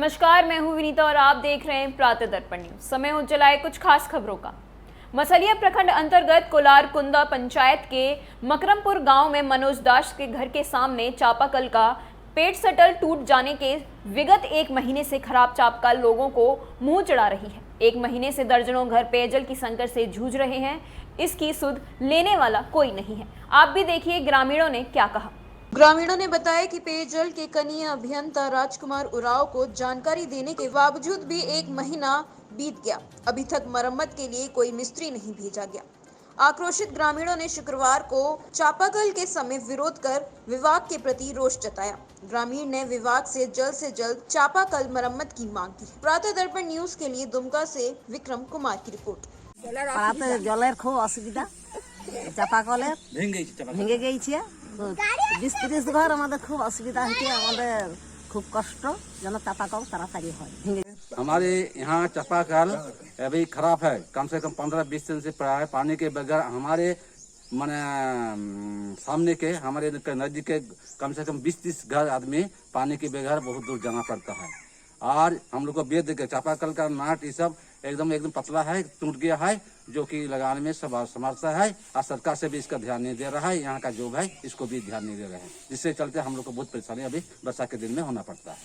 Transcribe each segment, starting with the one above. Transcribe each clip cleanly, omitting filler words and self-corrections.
नमस्कार, मैं हूं विनीता और आप देख रहे हैं प्रातः दर्पण न्यूज। समय हो चला है कुछ खास खबरों का। मसलिया प्रखंड अंतर्गत कोलार कुंदा पंचायत के मकरमपुर गांव में मनोज दास के घर के सामने चापाकल का पेट सटल टूट जाने के विगत एक महीने से खराब चापाकल लोगों को मुंह चढ़ा रही है। एक महीने से दर्जनों घर पेयजल की संकट से जूझ रहे हैं। इसकी सुध लेने वाला कोई नहीं है। आप भी देखिए ग्रामीणों ने क्या कहा। ग्रामीणों ने बताया कि पेयजल के कनीय अभियंता राजकुमार उरांव को जानकारी देने के बावजूद भी एक महीना बीत गया, अभी तक मरम्मत के लिए कोई मिस्त्री नहीं भेजा गया। आक्रोशित ग्रामीणों ने शुक्रवार को चापाकल के समय विरोध कर विभाग के प्रति रोष जताया। ग्रामीण ने विभाग से जल्द चापाकल मरम्मत की मांग की। प्रातः दर्पण न्यूज के लिए दुमका से विक्रम कुमार की रिपोर्ट। जलेर खूब असुविधा चापाकलेर ভেঙে গেছে 20-30 घर আমাদের খুব অসুবিধা হচ্ছে আমাদের খুব কষ্ট যেন চাপাকল তাড়াতাড়ি হয়। हमारे यहाँ चापाकल अभी खराब है, कम से कम 15-20 दिन से प्राय पानी के बगैर हमारे माने सामने के हमारे नजदीक के कम से कम 20-30 घर आदमी पानी के बगैर बहुत दूर जाना पड़ता है। और हम लोग को बेद के चापाकल का नाट ये सब एकदम पतला है, टूट गया है, जो कि लगाने में सब समर्था है। और सरकार से भी इसका ध्यान नहीं दे रहा है, यहाँ का जो है इसको भी ध्यान नहीं दे रहे हैं, जिससे चलते हम लोग को बहुत परेशानी अभी वर्षा के दिन में होना पड़ता है।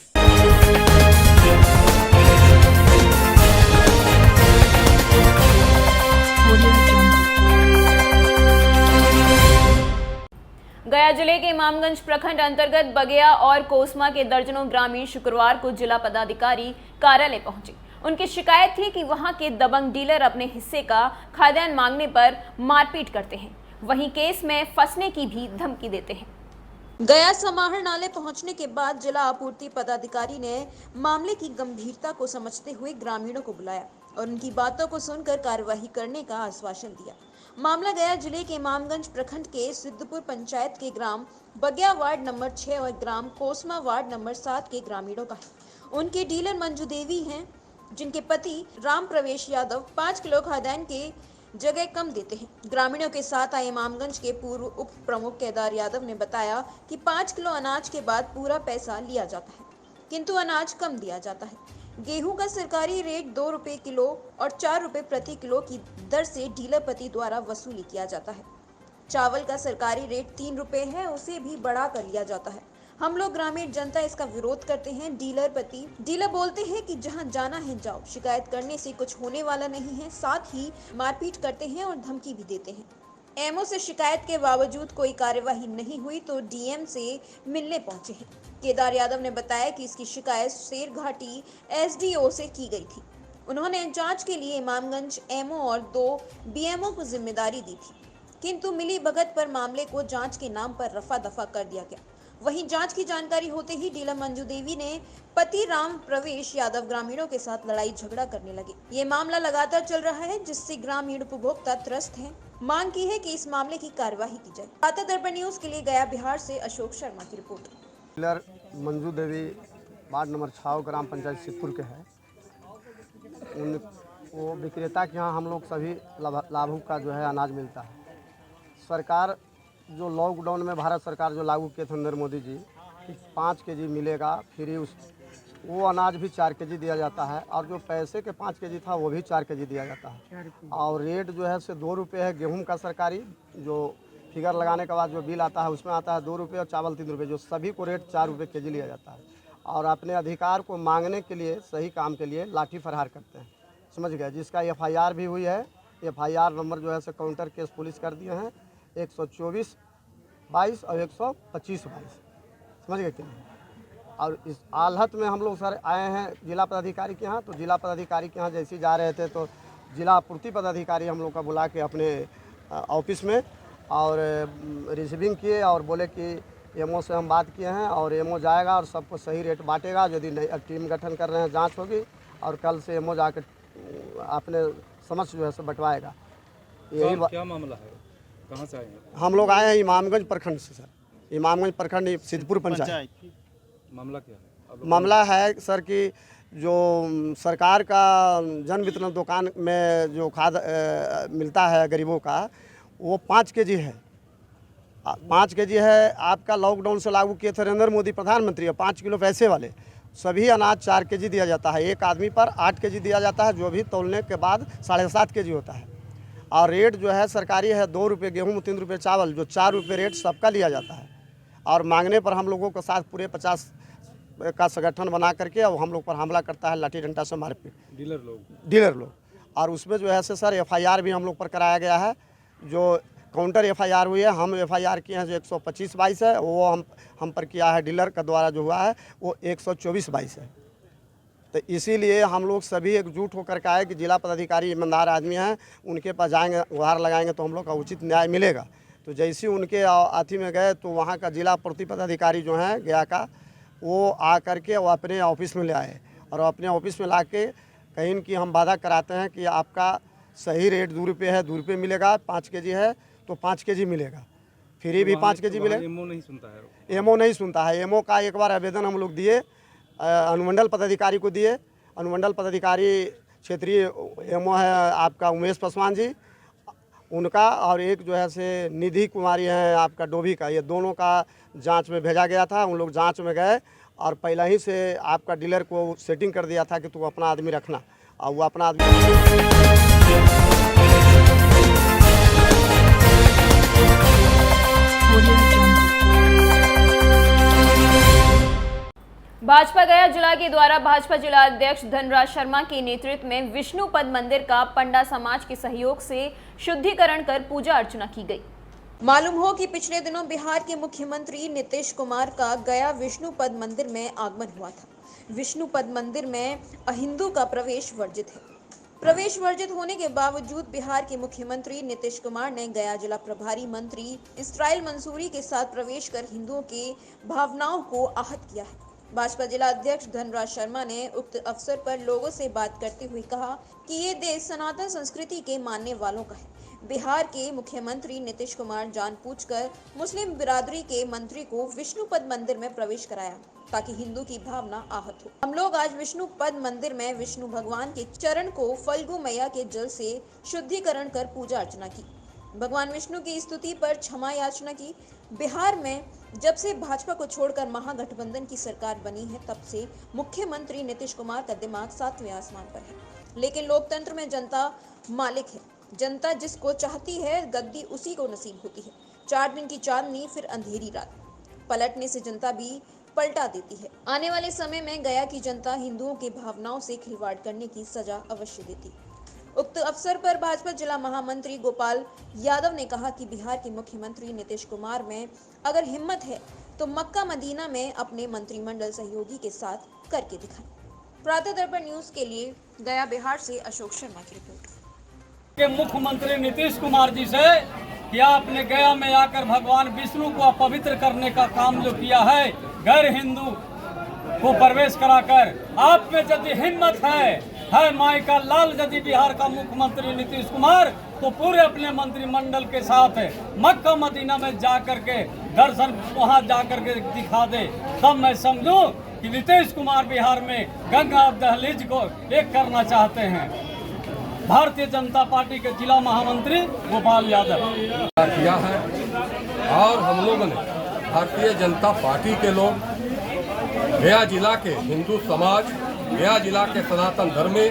गया जिले के इमामगंज प्रखंड अंतर्गत बगेया और कोसमा के दर्जनों ग्रामीण शुक्रवार को जिला पदाधिकारी कार्यालय पहुंचे। उनकी शिकायत थी कि वहां के दबंग डीलर अपने हिस्से का खाद्यान्न मांगने पर मारपीट करते हैं, वहीं केस में फंसने की भी धमकी देते हैं। गया समाहरणालय पहुंचने के बाद जिला आपूर्ति पदाधिकारी ने मामले की गंभीरता को समझते हुए ग्रामीणों को बुलाया और उनकी बातों को सुनकर कार्यवाही करने का आश्वासन दिया। मामला गया जिले के इमामगंज प्रखंड के सिद्धपुर पंचायत के ग्राम बगेया वार्ड नंबर 6 और ग्राम कोसमा वार्ड नंबर 7 के ग्रामीणों का है। उनके डीलर मंजू देवी हैं, जिनके पति राम प्रवेश यादव 5 किलो खाद्यान्न के जगह कम देते हैं। ग्रामीणों के साथ आए इमामगंज के पूर्व उप प्रमुख केदार यादव ने बताया कि 5 किलो अनाज के बाद पूरा पैसा लिया जाता है, किंतु अनाज कम दिया जाता है। गेहूं का सरकारी रेट 2 रुपए किलो और 4 रुपए प्रति किलो की दर से डीलर पति द्वारा वसूली किया जाता है। चावल का सरकारी रेट 3 रुपए है, उसे भी बढ़ा कर लिया जाता है। हम लोग ग्रामीण जनता इसका विरोध करते हैं। डीलर बोलते हैं कि जहां जाना है जाओ, शिकायत करने से कुछ होने वाला नहीं है, साथ ही मारपीट करते हैं और धमकी भी देते हैं। एमओ से शिकायत के बावजूद कोई कार्यवाही नहीं हुई तो डीएम से मिलने पहुंचे हैं। केदार यादव ने बताया कि इसकी शिकायत शेरघाटी एसडीओ से की गई थी। उन्होंने जांच के लिए इमामगंज एमओ और 2 बीएमओ को जिम्मेदारी दी थी, किंतु मिली भगत पर मामले को जांच के नाम पर रफा दफा कर दिया गया। वहीं जांच की जानकारी होते ही डीलर मंजू देवी ने पति राम प्रवेश यादव ग्रामीणों के साथ लड़ाई झगड़ा करने लगे। ये मामला लगातार चल रहा है, जिससे ग्रामीण उपभोक्ता त्रस्त हैं। मांग की है कि इस मामले की कार्यवाही की जाए। प्रातः दर्पण न्यूज के लिए गया बिहार से अशोक शर्मा की report. Dealer Manju Devi ward number 6 ग्राम पंचायत सिद्धपुर के है। वो विक्रेता के यहाँ हम लोग सभी लाभुक का जो है अनाज मिलता है। सरकार जो लॉकडाउन में भारत सरकार जो लागू किए थे नरेंद्र मोदी जी, 5 केजी मिलेगा फ्री, वो अनाज भी 4 केजी दिया जाता है और जो पैसे के 5 केजी था वो भी 4 केजी दिया जाता है। और रेट जो है से 2 रुपये है गेहूं का सरकारी, जो फिगर लगाने के बाद जो बिल आता है उसमें आता है 2 रुपये और चावल 3 रुपये, जो सभी को रेट 4 रुपये केजी लिया जाता है। और अपने अधिकार को मांगने के लिए, सही काम के लिए लाठी फरहार करते हैं, समझ गए। जिसका FIR भी हुई है, FIR नंबर जो है से काउंटर केस पुलिस कर दिए हैं 124/22 और 125/22, समझ गए कि नहीं। और इस हालत में हम लोग सर आए हैं जिला पदाधिकारी के यहाँ। तो जिला पदाधिकारी के यहाँ जैसे जा रहे थे तो जिला आपूर्ति पदाधिकारी हम लोग का बुला के अपने ऑफिस में और रिसीविंग किए और बोले कि एमओ से हम बात किए हैं और एमओ जाएगा और सबको सही रेट बांटेगा। यदि नहीं टीम गठन कर रहे हैं, जाँच होगी और कल से एमओ जाकर अपने समझ जो है से बंटवाएगा। यही क्या मामला है? कहाँ से आए हैं? हम लोग आए हैं इमामगंज प्रखंड से सर। इमामगंज प्रखंड सिद्धपुर पंचायत। मामला क्या है? मामला है सर कि जो सरकार का जन वितरण दुकान में जो खाद मिलता है गरीबों का, वो 5 केजी है। 5 केजी है। आपका लॉकडाउन से लागू किए थे नरेंद्र मोदी प्रधानमंत्री, 5 किलो पैसे वाले, सभी अनाज 4 केजी दिया जाता है। एक आदमी पर 8 केजी दिया जाता है, जो भी तौलने के बाद 7.5 केजी होता है। और रेट जो है सरकारी है 2 रुपये गेहूँ, 3 रुपये चावल, जो 4 रुपये रेट सबका लिया जाता है। और मांगने पर हम लोगों के साथ पूरे 50 का संगठन बना करके और हम लोग पर हमला करता है, लाठी डंडा से मारपीट, डीलर लोग। और उसमें जो है से सर FIR भी हम लोग पर कराया गया है। जो काउंटर FIR हुई है, हम FIR किए हैं जो 125/22 है, वो हम पर किया है डीलर का द्वारा जो हुआ है वो 124/22 है। तो इसीलिए हम लोग सभी एकजुट होकर के आए कि जिला पदाधिकारी ईमानदार आदमी हैं, उनके पास जाएंगे, गुहार लगाएंगे तो हम लोग का उचित न्याय मिलेगा। तो जैसे उनके अथी में गए तो वहाँ का जिला पूर्ति पदाधिकारी जो हैं गया का, वो आ करके वो अपने ऑफिस में ले आए और अपने ऑफिस में ला के कहीं कि हम वादा कराते हैं कि आपका सही रेट 2 रुपये है, 2 रुपये मिलेगा, 5 केजी है तो 5 केजी मिलेगा, फ्री भी 5 केजी मिलेगा। एमओ नहीं सुनता है। एमओ का एक बार आवेदन हम लोग दिए, अनुमंडल पदाधिकारी को दिए। अनुमंडल पदाधिकारी क्षेत्रीय एमओ है आपका उमेश पासवान जी, उनका, और एक जो है से निधि कुमारी है आपका डोभी का, ये दोनों का जांच में भेजा गया था। उन लोग जांच में गए और पहले ही से आपका डीलर को सेटिंग कर दिया था कि तू अपना आदमी रखना, और वो अपना आदमी भाजपा गया जिला के द्वारा भाजपा जिला अध्यक्ष धनराज शर्मा के नेतृत्व में विष्णु पद मंदिर का पंडा समाज के सहयोग से शुद्धिकरण कर पूजा अर्चना की गई। मालूम हो कि पिछले दिनों बिहार के मुख्यमंत्री नीतीश कुमार का गया विष्णु पद मंदिर में आगमन हुआ था। विष्णु पद मंदिर में अहिंदू का प्रवेश वर्जित है। प्रवेश वर्जित होने के बावजूद बिहार के मुख्यमंत्री नीतीश कुमार ने गया जिला प्रभारी मंत्री इसराइल मंसूरी के साथ प्रवेश कर हिंदुओं के भावनाओं को आहत किया है। भाजपा जिला अध्यक्ष धनराज शर्मा ने उक्त अवसर पर लोगों से बात करते हुए कहा कि ये देश सनातन संस्कृति के मानने वालों का है। बिहार के मुख्यमंत्री नीतीश कुमार जानबूझकर मुस्लिम बिरादरी के मंत्री को विष्णु पद मंदिर में प्रवेश कराया ताकि हिंदू की भावना आहत हो। हम लोग आज विष्णु पद मंदिर में विष्णु भगवान के चरण को फल्गु मैया के जल से शुद्धिकरण कर पूजा अर्चना की, भगवान विष्णु की स्तुति पर क्षमा याचना की। बिहार में जब से भाजपा को छोड़कर महागठबंधन की सरकार बनी है, तब से मुख्यमंत्री नीतीश कुमार का दिमाग 7वें आसमान पर है। लेकिन लोकतंत्र में जनता मालिक है। जनता जिसको चाहती है गद्दी उसी को नसीब होती है। 4 दिन की चांदनी फिर अंधेरी रात, पलटने से जनता भी पलटा देती है। आने वाले समय में गया की जनता हिंदुओं के भावनाओं से खिलवाड़ करने की सजा अवश्य देती। उक्त अवसर पर भाजपा जिला महामंत्री गोपाल यादव ने कहा कि बिहार के मुख्यमंत्री नीतीश कुमार में अगर हिम्मत है तो मक्का मदीना में अपने मंत्रिमंडल सहयोगी के साथ करके दिखाएं। प्रातः दर्पण न्यूज के लिए गया बिहार से अशोक शर्मा की रिपोर्ट। के मुख्यमंत्री नीतीश कुमार जी से कि आपने गया में आकर भगवान विष्णु को अपवित्र करने का काम जो किया है, गैर हिंदू को प्रवेश कराकर, आप में यदि हिम्मत है माई का लाल यदि बिहार का मुख्यमंत्री नीतीश कुमार, तो पूरे अपने मंत्रिमंडल के साथ मक्का मदीना में जाकर के दर्शन वहां जाकर के दिखा दे, तब मैं समझूं कि नीतीश कुमार बिहार में गंगा दहलीज को एक करना चाहते हैं। भारतीय जनता पार्टी के जिला महामंत्री गोपाल यादव किया है, और हम लोगों ने भारतीय जनता पार्टी के लोग, गया जिला के हिंदू समाज, गया जिला के सनातन धर्मी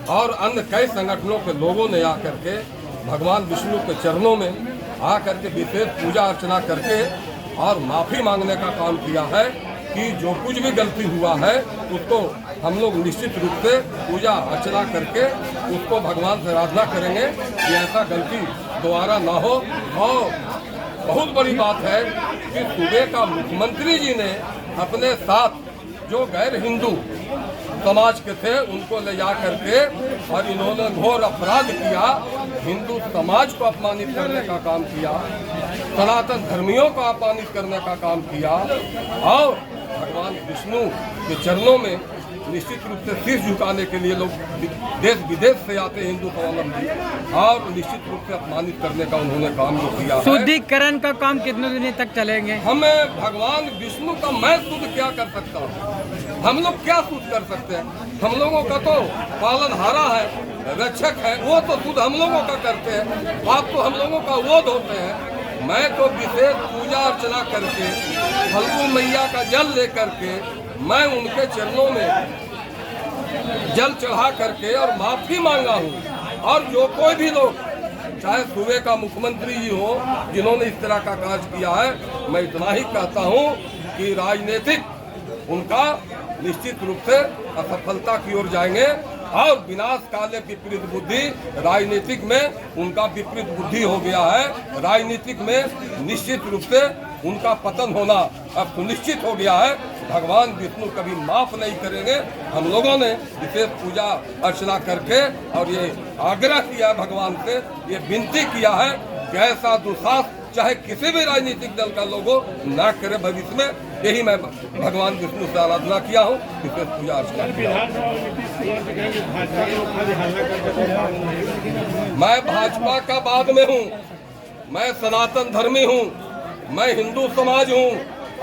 और अन्य कई संगठनों के लोगों ने आकर के भगवान विष्णु के चरणों में आकर के विशेष पूजा अर्चना करके और माफ़ी मांगने का काम किया है कि जो कुछ भी गलती हुआ है उसको हम लोग निश्चित रूप से पूजा अर्चना करके उसको भगवान से आराधना करेंगे कि ऐसा गलती दोबारा ना हो। और बहुत बड़ी बात है कि सूबे का मुख्यमंत्री जी ने अपने साथ जो गैर हिंदू समाज के थे उनको ले जा करके और इन्होंने घोर अपराध किया, हिंदू समाज को अपमानित करने का काम किया, सनातन धर्मियों को अपमानित करने का काम किया, और भगवान विष्णु के चरणों में निश्चित रूप से शीश झुकाने के लिए लोग देश विदेश से आते हैं हिंदू धर्मावलंबी, और निश्चित रूप से अपमानित करने का उन्होंने काम जो किया है। शुद्धिकरण का काम कितने दिन तक चलेंगे? हमें भगवान विष्णु का मैं शुद्ध क्या कर सकता हूँ? हम लोग क्या शुद्ध कर सकते हैं? हम लोगों का तो पालनहारा है, रक्षक है, वो तो शुद्ध हम लोगों का करते हैं। आप तो हम लोगों का वोध होते हैं। मैं तो विशेष पूजा अर्चना करके फल्गु मैया का जल लेकर के मैं उनके चरणों में जल चढ़ा करके और माफी मांगा हूँ। और जो कोई भी लोग, चाहे सूबे का मुख्यमंत्री जी हो, जिन्होंने इस तरह का कार्य किया है, मैं इतना ही कहता हूँ कि राजनीतिक उनका निश्चित रूप से असफलता की ओर जाएंगे और विनाश काले विपरीत बुद्धि, राजनीतिक में उनका विपरीत बुद्धि हो गया है। राजनीतिक में निश्चित रूप से उनका पतन होना अब सुनिश्चित हो गया है। भगवान विष्णु कभी माफ नहीं करेंगे। हम लोगों ने विशेष पूजा अर्चना करके और ये आग्रह किया है भगवान से, ये विनती किया है कि ऐसा दुस्साहस चाहे किसी भी राजनीतिक दल का लोगो ना करे भविष्य में। यही मैं भगवान विष्णु से आराधना किया हूँ, विशेष पूजा अर्चना किया। मैं भाजपा का बाद में हूँ, मैं सनातन धर्मी हूँ, मैं हिंदू समाज हूँ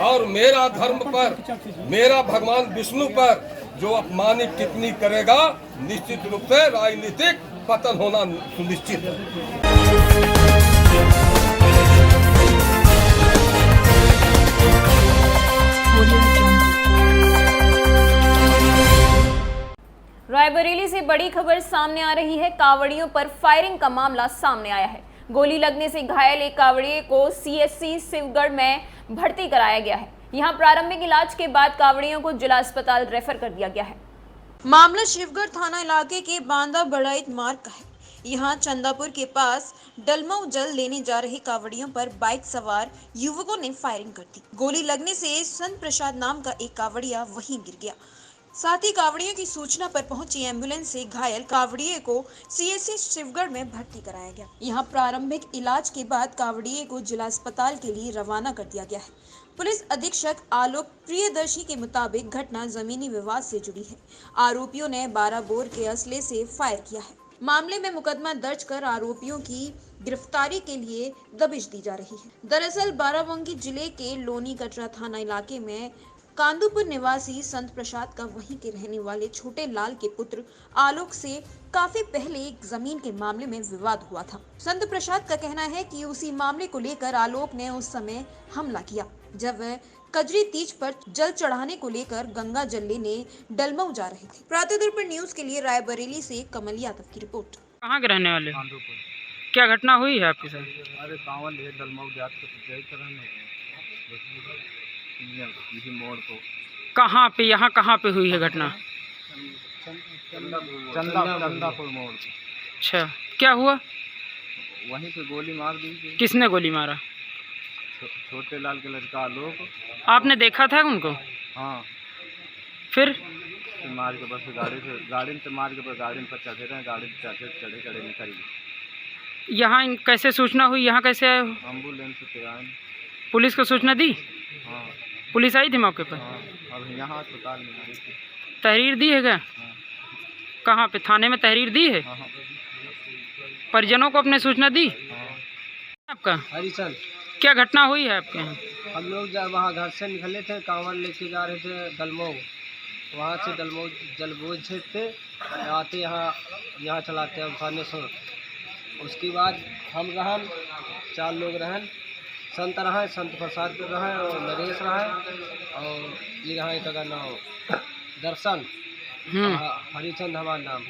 और मेरा धर्म पर, मेरा भगवान विष्णु पर जो अपमानित टिप्पणी करेगा, निश्चित रूप से राजनीतिक पतन होना सुनिश्चित है। रायबरेली से बड़ी खबर सामने आ रही है। कावड़ियों पर फायरिंग का मामला सामने आया है। गोली लगने से घायल एक कावड़िए को सीएससी शिवगढ़ में भर्ती कराया गया है। यहां प्रारंभिक इलाज के बाद कावड़ियों को जिला अस्पताल रेफर कर दिया गया है। मामला शिवगढ़ थाना इलाके के बांदा बड़ाइत मार्ग का है। यहाँ चंदापुर के पास डलमऊ जल लेने जा रहे कावड़ियों पर बाइक सवार युवकों ने फायरिंग कर दी। गोली लगने से संत प्रसाद नाम का एक कावड़िया वहीं गिर गया। साथ ही कावड़ियों की सूचना पर पहुंची एम्बुलेंस से घायल कावड़िए को सीएससी शिवगढ़ में भर्ती कराया गया। यहाँ प्रारंभिक इलाज के बाद कावड़िए को जिला अस्पताल के लिए रवाना कर दिया गया है। पुलिस अधीक्षक आलोक प्रियदर्शी के मुताबिक घटना जमीनी विवाद से जुड़ी है। आरोपियों ने 12 बोर के असले से फायर किया है। मामले में मुकदमा दर्ज कर आरोपियों की गिरफ्तारी के लिए दबिश दी जा रही है। दरअसल बाराबंकी जिले के लोनी कटरा थाना इलाके में कांदूपुर निवासी संत प्रसाद का वहीं के रहने वाले छोटे लाल के पुत्र आलोक से काफी पहले एक जमीन के मामले में विवाद हुआ था। संत प्रसाद का कहना है कि उसी मामले को लेकर आलोक ने उस समय हमला किया जब वह कजरी तीज पर जल चढ़ाने को लेकर गंगा जल लेने डलमऊ जा रहे थे। प्रातःदर्पण न्यूज के लिए रायबरेली से कमल यादव की रिपोर्ट। कहाँ के रहने वाले? क्या घटना हुई है आपके साथ? अरे कांवल है डलमऊ जात के मोड़ को। कहाँ पे, यहाँ कहाँ पे हुई है घटना? चंदापुर मोड़। अच्छा, क्या हुआ? वहीं पे गोली मार दी। किसने गोली मारा? छोटे लाल के लड़का आलोक। आपने देखा था उनको? हाँ। फिर मार के बस गाड़ी से मार के बस गाड़ी पर चढ़े रहे, गाड़ी पे चढ़े निकल गए। यहाँ कैसे सूचना हुई? यहाँ कैसे आए हो? एम्बुलेंस पे आए। पुलिस को सूचना दी? हाँ। पुलिस आई थी मौके पर? हाँ, अब यहाँ अस्पताल में आई थी। तहरीर दी है क्या? हाँ। कहाँ पे, थाने में तहरीर दी है? हाँ। परिजनों को अपने सूचना दी? हाँ। आपका हरिचंद। क्या घटना हुई है आपके यहाँ? हम लोग जब वहाँ घर से निकले थे, कांवड़ लेके जा रहे थे डलमऊ। वहाँ से डलमऊ जल बोझ थे, आते यहाँ चलाते हैं थानेश्वर। उसके बाद हम रहन 4 लोग रहन, संत रहे, संत प्रसाद रहे और नरेश रहे और ये रहे का नाम दर्शन, हरिचंद हमारा नाम।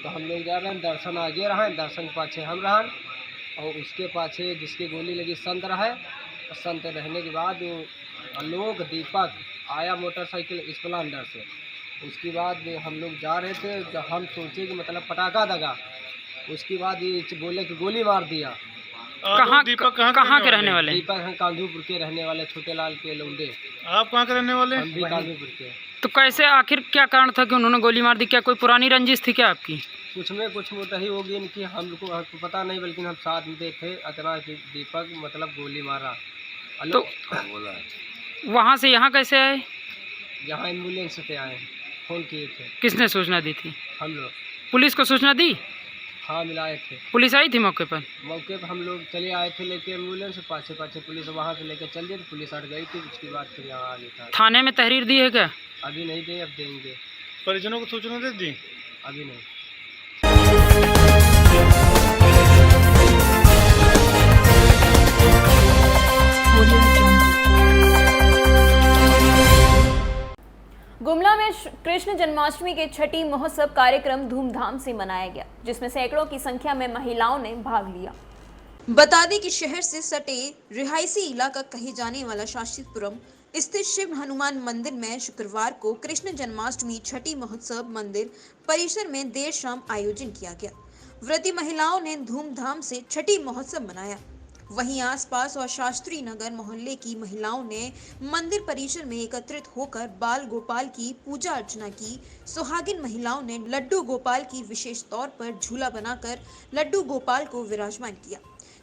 तो हम लोग जा रहे हैं, दर्शन आगे रहे, दर्शन के पाछे हम रहन और उसके पाछे जिसके गोली लगी संत रहे। संत रहने के बाद आलोक दीपक आया मोटरसाइकिल स्प्लेंडर से। उसके बाद हम लोग जा रहे थे, जब हम सोचे कि मतलब पटाखा दगा, उसके बाद ये बोले कि गोली मार दिया। कहाँ के रहने वाले? दीपक हैं कांदूपुर के रहने वाले, छोटे लाल के लौंडे। आप कहाँ के रहने वाले? हम भी कांदूपुर के। तो कैसे, आखिर क्या कारण था कि उन्होंने गोली मार दी? क्या कोई पुरानी रंजिश थी क्या आपकी? कुछ में कुछ मोटा ही होगी इनकी, हमको पता नहीं, बल्कि हम साथ में थे। अतना दीपक मतलब गोली मारा। तो वहाँ से यहाँ कैसे आए? यहाँ एम्बुलेंस से आए, फ़ोन किए थे। किसने सूचना दी थी? हम लोग। पुलिस को सूचना दी? हाँ, मिलाए थे। पुलिस आई थी मौके पर? मौके पर हम लोग चले आए थे लेके एम्बुलेंस, पाछे पुलिस वहाँ से लेकर चल दी, तो पुलिस हट गई थी। उसके बाद फिर यहाँ आगे था। थाने में तहरीर दी है क्या? अभी नहीं दे, अब देंगे। परिजनों को सूचना दे दी? अभी नहीं। जन्माष्टमी के छठी महोत्सव कार्यक्रम धूमधाम से मनाया गया, जिसमें सैकड़ों की संख्या में महिलाओं ने भाग लिया। बता दें कि शहर से सटे रिहायशी इलाका कहे जाने वाला शास्त्रीपुरम स्थित शिव हनुमान मंदिर में शुक्रवार को कृष्ण जन्माष्टमी छठी महोत्सव मंदिर परिसर में देर शाम आयोजन किया गया। व्रती महिलाओं ने धूमधाम से छठी महोत्सव मनाया। वहीं आसपास और शास्त्री नगर मोहल्ले की महिलाओं ने मंदिर परिसर में एकत्रित होकर बाल गोपाल की पूजा अर्चना की। सुहागिन महिलाओं ने लड्डू गोपाल की विशेष तौर पर झूला बनाकर लड्डू गोपाल को विराजमान किया,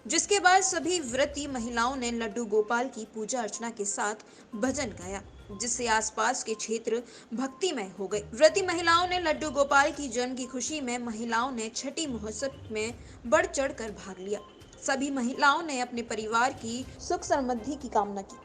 जिसके बाद सभी व्रती महिलाओं ने लड्डू गोपाल की पूजा अर्चना के साथ भजन गाया, जिससे आसपास के क्षेत्र भक्तिमय हो गए। व्रती महिलाओं ने लड्डू गोपाल की जन्म की खुशी में महिलाओं ने छठी महोत्सव में बढ़ चढ़कर भाग लिया। सभी महिलाओं ने अपने परिवार की सुख समृद्धि की कामना की,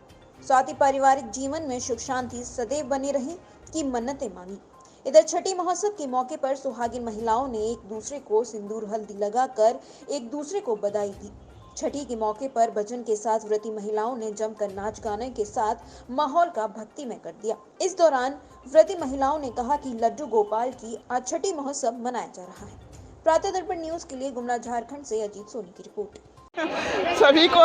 साथ ही पारिवारिक जीवन में सुख शांति सदैव बनी रहे की मन्नतें मांगी। इधर छठी महोत्सव के मौके पर सुहागिन महिलाओं ने एक दूसरे को सिंदूर हल्दी लगाकर एक दूसरे को बधाई दी। छठी के मौके पर भजन के साथ व्रती महिलाओं ने जमकर नाच गाने के साथ माहौल का भक्तिमय कर दिया। इस दौरान व्रती महिलाओं ने कहा कि लड्डू गोपाल की आज छठी महोत्सव मनाया जा रहा है। प्रातः दर्पण न्यूज के लिए गुमला झारखंड से अजीत सोनी की रिपोर्ट। सभी को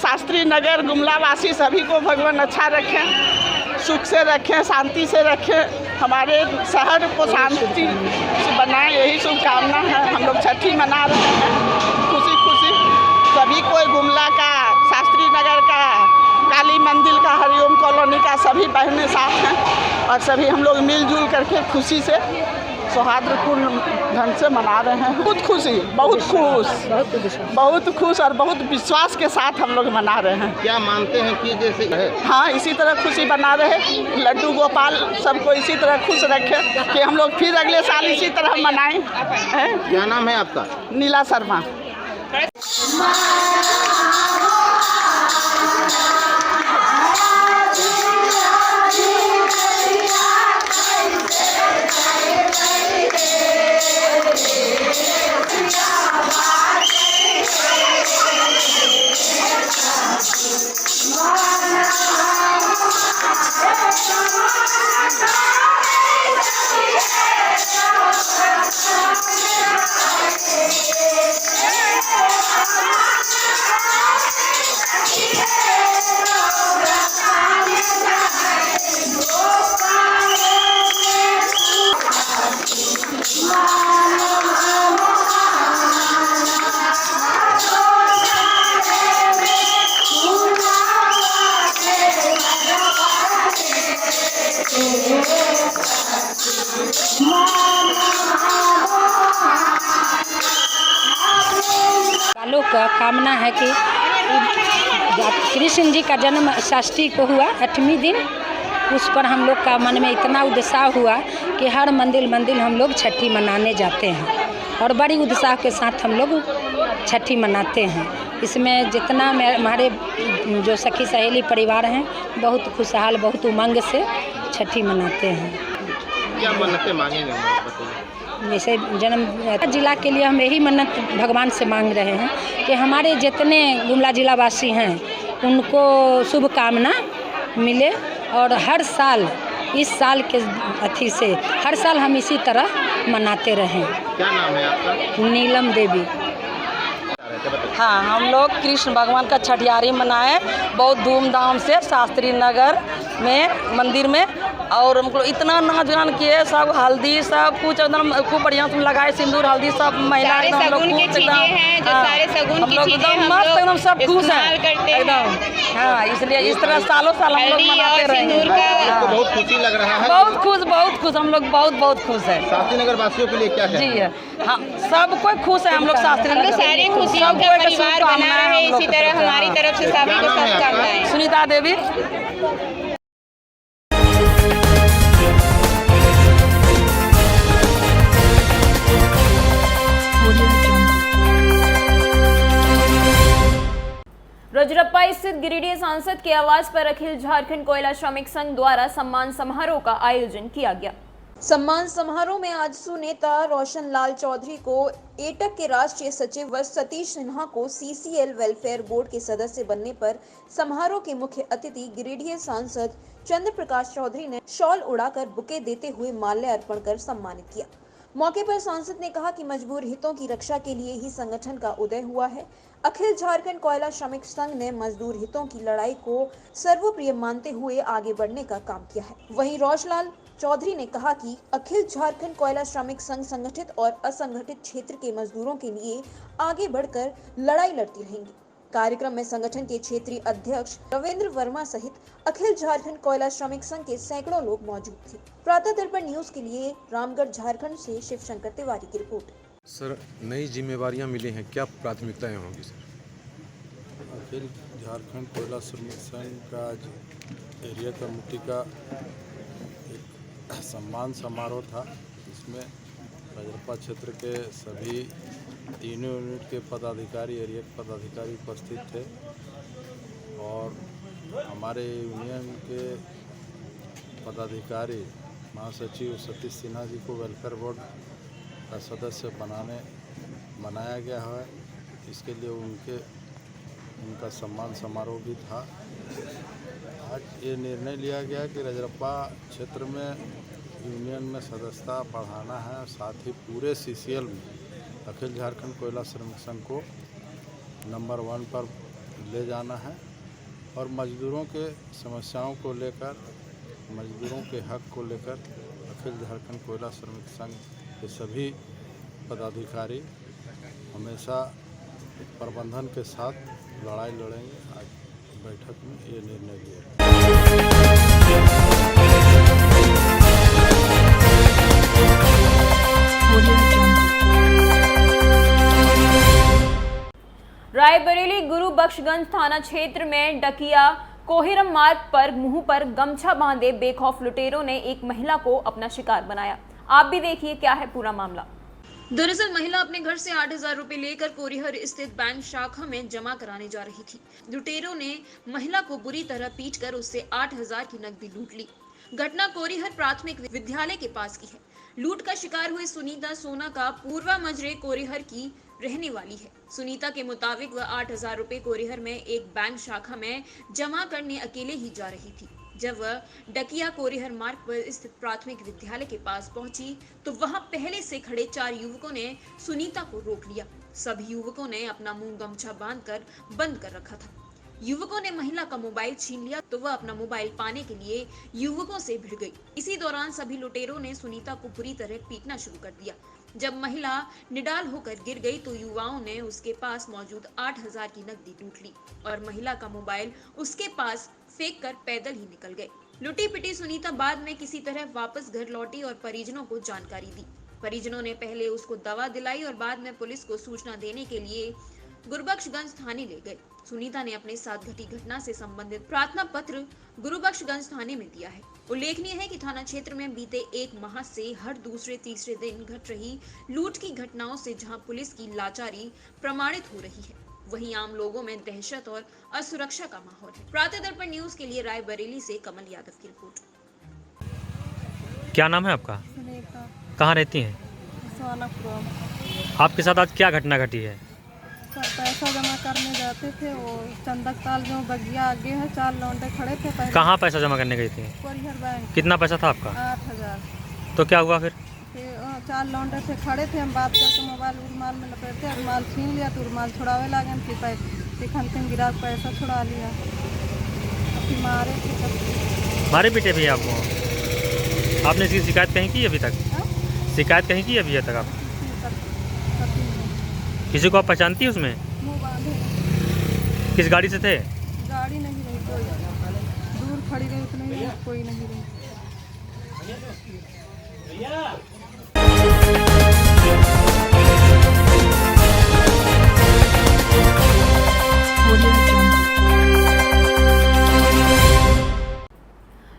शास्त्री नगर गुमला वासी सभी को भगवान अच्छा रखें, सुख से रखें, शांति से रखें, हमारे शहर को शांति से बनाएं, यही शुभकामना है। हम लोग छठी मना रहे हैं खुशी खुशी। सभी को गुमला का, शास्त्री नगर का, काली मंदिर का, हरिओम कॉलोनी का सभी बहनें साथ हैं और सभी हम लोग मिलजुल करके खुशी से सौहार्दपूर्ण ढंग से मना रहे हैं। बहुत खुशी, बहुत खुश और बहुत विश्वास के साथ हम लोग मना रहे हैं। क्या मानते हैं कि जैसे है? हाँ, इसी तरह खुशी बना रहे, लड्डू गोपाल सबको इसी तरह खुश रखे कि हम लोग फिर अगले साल इसी तरह मनाएं। क्या नाम है आपका? नीला शर्मा। लोग का कामना है कि कृष्ण जी का जन्म षष्ठी को हुआ 8वें दिन। उस पर हम लोग का मन में इतना उत्साह हुआ कि हर मंदिर हम लोग छठी मनाने जाते हैं और बड़ी उत्साह के साथ हम लोग छठी मनाते हैं। इसमें जितना हमारे जो सखी सहेली परिवार हैं बहुत खुशहाल, बहुत उमंग से छठी मनाते हैं। क्या मन्नतें मांगेंगे? जैसे जन्म जिला के लिए हम यही मन्नत भगवान से मांग रहे हैं कि हमारे जितने गुमला जिला वासी हैं उनको शुभकामना मिले और हर साल इस साल के अथी से हर साल हम इसी तरह मनाते रहें। क्या नाम है आपका? नीलम देवी। हाँ, हम लोग कृष्ण भगवान का छठियारी मनाए बहुत धूमधाम से शास्त्री नगर में मंदिर में, और हमको इतना नाच गान किए, सब हल्दी सब कुछ एकदम खूब बढ़िया से लगाए, सिंदूर हल्दी सब महिला एकदम हम लोग मस्त एकदम सब खुश हैं एकदम। हाँ, इसलिए इस तरह सालों साल हम लोग मनाते रहेंगे। बहुत खुशी लग रहा है। बहुत खुश हम लोग बहुत खुश है। शास्त्री नगर वासियों के लिए क्या है? जी है, हाँ, सब कोई खुश है। हम लोग शास्त्री नगर सारे खुशियों का परिवार बना रहे, इसी तरह हमारी तरफ से सभी को शुभकामनाएं। सुनीता देवी। रजरप्पा स्थित गिरिडीह सांसद के आवास पर अखिल झारखंड कोयला श्रमिक संघ द्वारा सम्मान समारोह का आयोजन किया गया। सम्मान समारोह में आजसू नेता रोशन लाल चौधरी को एटक के राष्ट्रीय सचिव व सतीश सिन्हा को CCL वेलफेयर बोर्ड के सदस्य बनने पर समारोह के मुख्य अतिथि गिरिडीह सांसद चंद्र प्रकाश चौधरी ने शॉल उड़ाकर बुके देते हुए माल्य अर्पण कर सम्मानित किया। मौके पर सांसद ने कहा कि मजबूर हितों की रक्षा के लिए ही संगठन का उदय हुआ है। अखिल झारखंड कोयला श्रमिक संघ ने मजदूर हितों की लड़ाई को सर्वप्रिय मानते हुए आगे बढ़ने का काम किया है। वहीं रोशनलाल चौधरी ने कहा कि अखिल झारखंड कोयला श्रमिक संघ संगठित और असंगठित क्षेत्र के मजदूरों के लिए आगे बढ़कर लड़ाई लड़ती रहेंगी। कार्यक्रम में संगठन के क्षेत्रीय अध्यक्ष रविंद्र वर्मा सहित अखिल झारखंड कोयला श्रमिक संघ के सैकड़ों लोग मौजूद थे। प्रातः दर्पण न्यूज के लिए रामगढ़ झारखंड से शिव शंकर तिवारी की रिपोर्ट। सर, नई जिम्मेवारियां मिली हैं, क्या प्राथमिकताएं होंगी सर? अखिल झारखंड कोयला श्रमिक संघ का आज एरिया कमेटी का एक सम्मान समारोह था। इसमें रजरप्पा क्षेत्र के सभी तीनों यूनिट के पदाधिकारी, एरिया के पदाधिकारी उपस्थित थे और हमारे यूनियन के पदाधिकारी महासचिव सतीश सिन्हा जी को वेलफेयर बोर्ड का सदस्य बनाया गया है। इसके लिए उनका सम्मान समारोह भी था। आज ये निर्णय लिया गया कि रजरप्पा क्षेत्र में यूनियन में सदस्यता बढ़ाना है और साथ ही पूरे CCL में अखिल झारखंड कोयला श्रमिक संघ को नंबर 1 पर ले जाना है और मजदूरों के समस्याओं को लेकर, मजदूरों के हक को लेकर अखिल झारखंड कोयला श्रमिक संघ के सभी पदाधिकारी हमेशा प्रबंधन के साथ लड़ाई लड़ेंगे। आज बैठक में ये निर्णय लिया। रायबरेली गुरुबख्शगंज थाना क्षेत्र में डकिया कोहिरम मार्ग पर मुंह पर गमछा बांधे बेखौफ लुटेरों ने एक महिला को अपना शिकार बनाया। आप भी देखिए क्या है पूरा मामला। दरअसल महिला अपने घर से 8,000 रुपए लेकर कोरिहर स्थित बैंक शाखा में जमा कराने जा रही थी। लुटेरों ने महिला को बुरी तरह पीटकर उससे 8,000 की नकदी लूट ली। घटना कोरिहर प्राथमिक विद्यालय के पास की है। लूट का शिकार हुई सुनीता सोना का पूर्वा मजरे कोरिहर की रहने वाली है। सुनीता के मुताबिक वह 8,000 रुपए कोरिहर में एक बैंक शाखा में जमा करने अकेले ही जा रही थी। जब वह डकिया कोरिहर मार्ग पर स्थित प्राथमिक विद्यालय के पास पहुंची तो वहां पहले से खड़े 4 युवकों ने सुनीता को रोक लिया। सभी युवकों ने अपना मुंह गमछा बांधकर बंद कर रखा था। युवकों ने महिला का मोबाइल छीन लिया तो वह अपना मोबाइल पाने के लिए युवकों से भिड़ गई। इसी दौरान सभी लुटेरों ने सुनीता को बुरी तरह पीटना शुरू कर दिया। जब महिला निडाल होकर गिर गई तो युवाओं ने उसके पास मौजूद 8,000 की नकदी लूट ली और महिला का मोबाइल उसके पास फेंक कर पैदल ही निकल गए। लुटी पिटी सुनीता बाद में किसी तरह वापस घर लौटी और परिजनों को जानकारी दी। परिजनों ने पहले उसको दवा दिलाई और बाद में पुलिस को सूचना देने के लिए गुरुबख्शगंज थाने ले गए। सुनीता ने अपने साथ घटी घटना से संबंधित प्रार्थना पत्र गुरुबख्शगंज थाने में दिया है। उल्लेखनीय है कि थाना क्षेत्र में बीते 1 माह से हर दूसरे तीसरे दिन घट रही लूट की घटनाओं से जहां पुलिस की लाचारी प्रमाणित हो रही है, वहीं आम लोगों में दहशत और असुरक्षा का माहौल है। प्रातः दर्पण न्यूज के लिए रायबरेली से कमल यादव की रिपोर्ट। क्या नाम है आपका? कहाँ रहती हैं? आपके साथ आज क्या घटना घटी है? सर, पैसा जमा करने जाते थे, वो चंदक ताल में बगिया आगे है, 4 लौंडे खड़े थे। कहाँ पैसा जमा करने गई थी? कोरिहर बैंक। कितना पैसा था आपका? 8,000। तो क्या हुआ फिर? 4 लौंडे थे खड़े थे, हम बात करके मोबाइल रुमाल में लपेटते, रुमाल छीन लिया तो रुमाल छुड़ावे लगे, फिर खनते गिरा पैसा छुड़ा लिया, फिर मारे थे। मारे पीटे भी आपको? आपने इसकी शिकायत कहीं की अभी तक? शिकायत कहीं की अभी तक आप? किसी को आप पहचानती है उसमें? किस गाड़ी से थे? गाड़ी नहीं रही, कोई दूर खड़ी रही, उतनी कोई नहीं रही।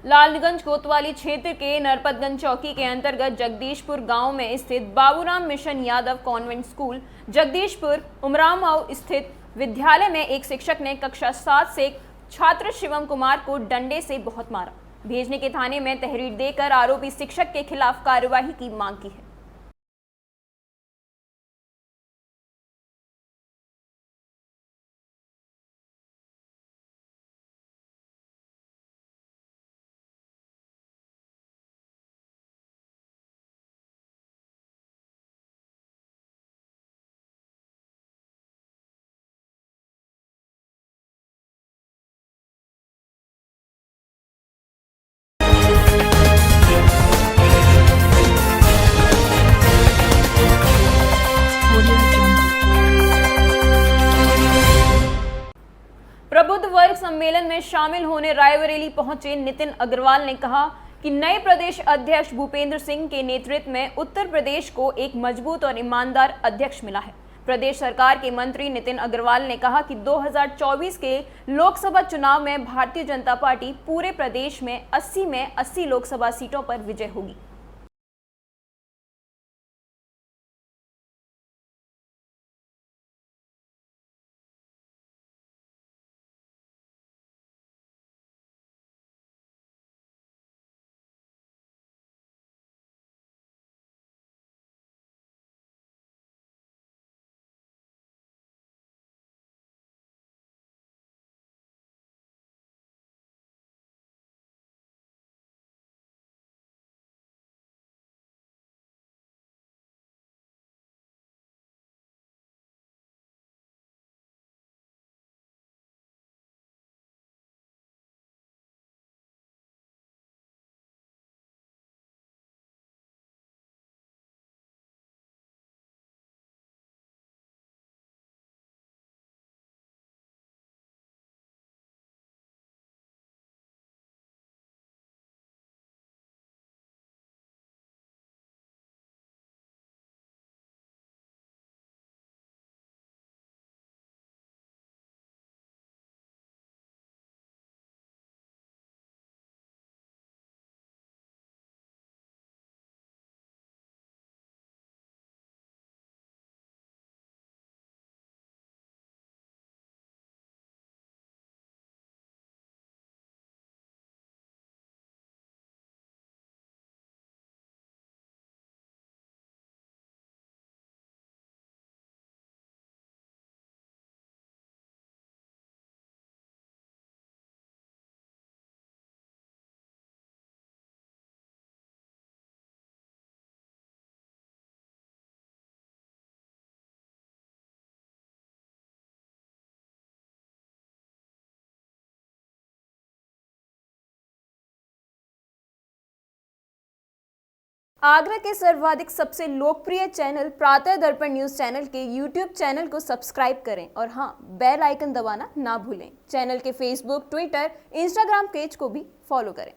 लालगंज कोतवाली क्षेत्र के नरपतगंज चौकी के अंतर्गत जगदीशपुर गांव में स्थित Baburam mission Yadav convent school Jagdishpur Umrao स्थित विद्यालय में एक शिक्षक ने कक्षा 7 से छात्र शिवम कुमार को डंडे से बहुत मारा। भेजने के थाने में तहरीर देकर आरोपी शिक्षक के खिलाफ कार्यवाही की मांग की है। प्रबुद्ध वर्ग सम्मेलन में शामिल होने रायबरेली पहुंचे नितिन अग्रवाल ने कहा कि नए प्रदेश अध्यक्ष भूपेंद्र सिंह के नेतृत्व में उत्तर प्रदेश को एक मजबूत और ईमानदार अध्यक्ष मिला है। प्रदेश सरकार के मंत्री नितिन अग्रवाल ने कहा कि 2024 के लोकसभा चुनाव में भारतीय जनता पार्टी पूरे प्रदेश में 80 लोकसभा सीटों पर विजय होगी। आगरा के सर्वाधिक सबसे लोकप्रिय चैनल प्रातः दर्पण न्यूज चैनल के यूट्यूब चैनल को सब्सक्राइब करें और हाँ, बेल आइकन दबाना ना भूलें। चैनल के फेसबुक, ट्विटर, इंस्टाग्राम पेज को भी फॉलो करें।